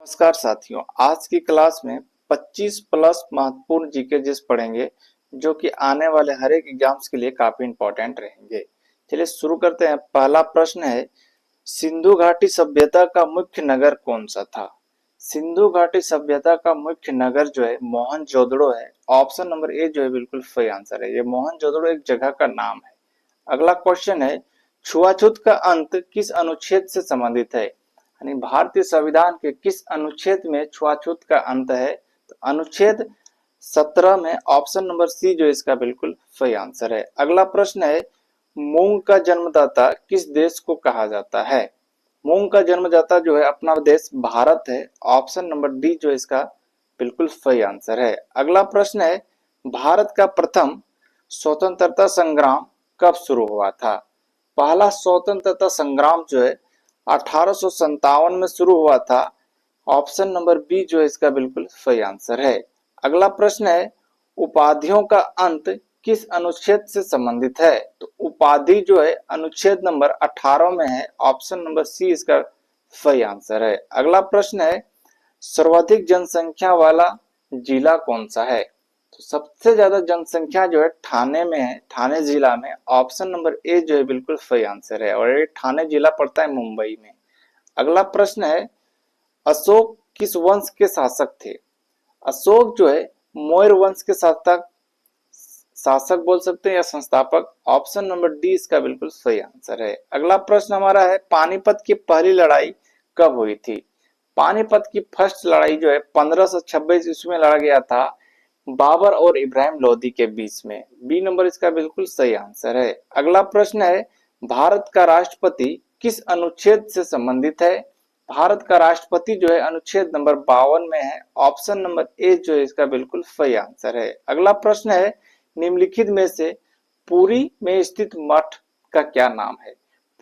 नमस्कार साथियों, आज की क्लास में 25 प्लस महत्वपूर्ण जीके जिस पढ़ेंगे जो कि आने वाले हर एक एग्जाम्स के लिए काफी इंपॉर्टेंट रहेंगे। चलिए शुरू करते हैं। पहला प्रश्न है, सिंधु घाटी सभ्यता का मुख्य नगर कौन सा था? सिंधु घाटी सभ्यता का मुख्य नगर जो है मोहनजोदड़ो है। ऑप्शन नंबर ए जो है बिल्कुल सही आंसर है। ये मोहनजोदड़ो एक जगह का नाम है। अगला क्वेश्चन है, छुआछूत का अंत किस अनुच्छेद से संबंधित है? यानी भारतीय संविधान के किस अनुच्छेद में छुआछूत का अंत है? तो अनुच्छेद 17 में। ऑप्शन नंबर सी जो इसका बिल्कुल सही आंसर है। अगला प्रश्न है, मूंग का जन्मदाता किस देश को कहा जाता है? मूंग का जन्मदाता जो है अपना देश भारत है। ऑप्शन नंबर डी जो इसका बिल्कुल सही आंसर है। अगला प्रश्न है, भारत का प्रथम स्वतंत्रता संग्राम कब शुरू हुआ था? पहला स्वतंत्रता संग्राम जो है 1857 में शुरू हुआ था। ऑप्शन नंबर बी जो है इसका बिल्कुल सही आंसर है। अगला प्रश्न है, उपाधियों का अंत किस अनुच्छेद से संबंधित है? तो उपाधि जो है अनुच्छेद नंबर 18 में है। ऑप्शन नंबर सी इसका सही आंसर है। अगला प्रश्न है, सर्वाधिक जनसंख्या वाला जिला कौन सा है? तो सबसे ज्यादा जनसंख्या जो है ठाणे में है, ठाणे जिला में। ऑप्शन नंबर ए जो है बिल्कुल सही आंसर है और ये ठाणे जिला पड़ता है मुंबई में। अगला प्रश्न है, अशोक किस वंश के शासक थे? अशोक जो है मौर्य वंश के शासक बोल सकते हैं या संस्थापक। ऑप्शन नंबर डी इसका बिल्कुल सही आंसर है। अगला प्रश्न हमारा है, पानीपत की पहली लड़ाई कब हुई थी? पानीपत की फर्स्ट लड़ाई जो है 1526 ईस्वी में लड़ा गया था बाबर और इब्राहिम लोदी के बीच में। बी नंबर इसका बिल्कुल सही आंसर है। अगला प्रश्न है, भारत का राष्ट्रपति किस अनुच्छेद से संबंधित है? भारत का राष्ट्रपति जो है अनुच्छेद नंबर 52 में है। ऑप्शन नंबर ए जो है इसका बिल्कुल सही आंसर है। अगला प्रश्न है, निम्नलिखित में से पुरी में स्थित मठ का क्या नाम है?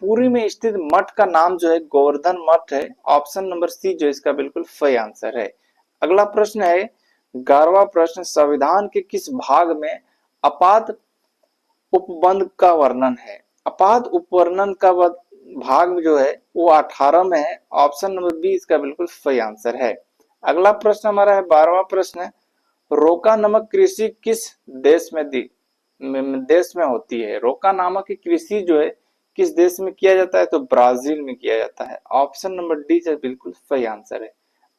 पुरी में स्थित मठ का नाम जो है गोवर्धन मठ है। ऑप्शन नंबर सी जो इसका बिल्कुल सही आंसर है। अगला प्रश्न है, 11वां प्रश्न, संविधान के किस भाग में अपाद उपबंध का वर्णन है? अपाद उपवर्णन का भाग जो है वो 18 में है। ऑप्शन नंबर बी इसका बिल्कुल सही आंसर है। अगला प्रश्न हमारा है 12वां प्रश्न, रोका नामक कृषि किस देश में होती है? रोका नामक की कृषि जो है किस देश में किया जाता है? तो ब्राजील में किया जाता है। ऑप्शन नंबर डी जो बिल्कुल सही आंसर है।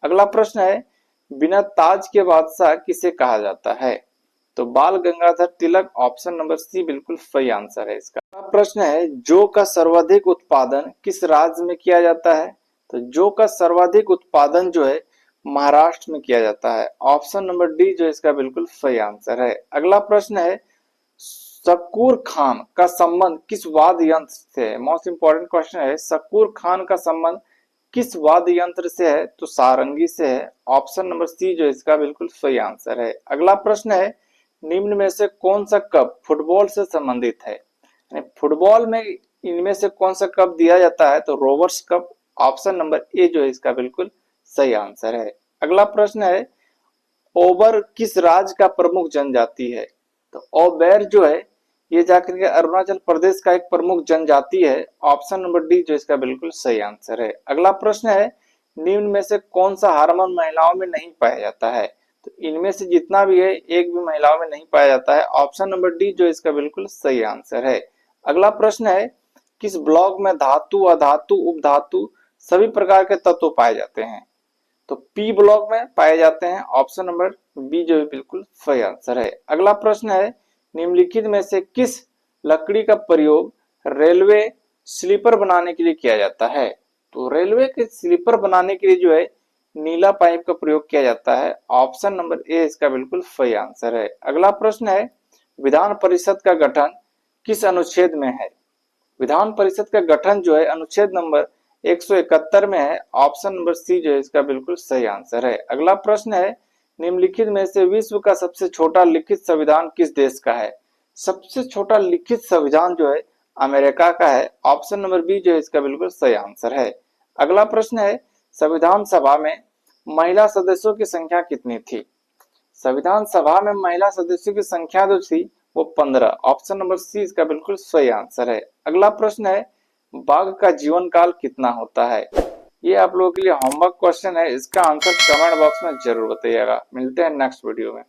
अगला प्रश्न है, बिना ताज के बादशाह किसे कहा जाता है? तो बाल Gangadhar Tilak. Option number C बिल्कुल सही आंसर है इसका। प्रश्न है, जौ का सर्वाधिक उत्पादन किस राज्य में किया जाता है? तो जौ का सर्वाधिक उत्पादन जो है महाराष्ट्र में किया जाता है। ऑप्शन नंबर डी जो इसका बिल्कुल सही आंसर है। अगला प्रश्न है, शकूर खान का संबंध किस वाद्य यंत्र से है? मोस्ट इंपॉर्टेंट क्वेश्चन है, शकूर खान का संबंध किस वाद्य यंत्र से है? तो सारंगी से है। ऑप्शन नंबर सी जो इसका बिल्कुल सही आंसर है। अगला प्रश्न है, निम्न में से कौन सा कप फुटबॉल से संबंधित है? फुटबॉल में इनमें से कौन सा कप दिया जाता है? तो Rovers Cup. Option number A जो है इसका बिल्कुल सही आंसर है। अगला प्रश्न है, ओबर किस राज्य का प्रमुख जनजाति है? तो ओबेर जो है ये जाकर के अरुणाचल प्रदेश का एक प्रमुख जनजाति है। ऑप्शन नंबर डी जो इसका बिल्कुल सही आंसर है। अगला प्रश्न है, निम्न में से कौन सा हार्मोन महिलाओं में नहीं पाया जाता है? तो इनमें से जितना भी है एक भी महिलाओं में नहीं पाया जाता है। ऑप्शन नंबर डी जो इसका बिल्कुल सही आंसर है। अगला प्रश्न है, किस ब्लॉक में धातु, अधातु, उपधातु सभी प्रकार के तत्व पाए जाते हैं? तो पी ब्लॉक में पाए जाते हैं। ऑप्शन नंबर बी जो बिल्कुल सही आंसर है। अगला प्रश्न है, निम्नलिखित में से किस लकड़ी का प्रयोग रेलवे स्लीपर बनाने के लिए किया जाता है? तो रेलवे के स्लीपर बनाने के लिए जो है नीला पाइप का प्रयोग किया जाता है। ऑप्शन नंबर ए इसका बिल्कुल सही आंसर है। अगला प्रश्न है, विधान परिषद का गठन किस अनुच्छेद में है? विधान परिषद का गठन जो है अनुच्छेद नंबर 171 में है। ऑप्शन नंबर सी जो है इसका बिल्कुल सही आंसर है। अगला प्रश्न है, निम्नलिखित में से विश्व का सबसे छोटा लिखित संविधान किस देश का है? सबसे छोटा लिखित संविधान जो है अमेरिका का है। ऑप्शन नंबर बी जो है इसका बिल्कुल सही आंसर है। अगला प्रश्न है, संविधान सभा में महिला सदस्यों की संख्या कितनी थी? संविधान सभा में महिला सदस्यों की संख्या जो थी वो 15। ऑप्शन नंबर सी इसका बिल्कुल सही आंसर है। अगला प्रश्न है, बाघ का जीवन काल कितना होता है? ये आप लोगों के लिए होमवर्क क्वेश्चन है, इसका आंसर कमेंट बॉक्स में जरूर बताइएगा। मिलते हैं नेक्स्ट वीडियो में।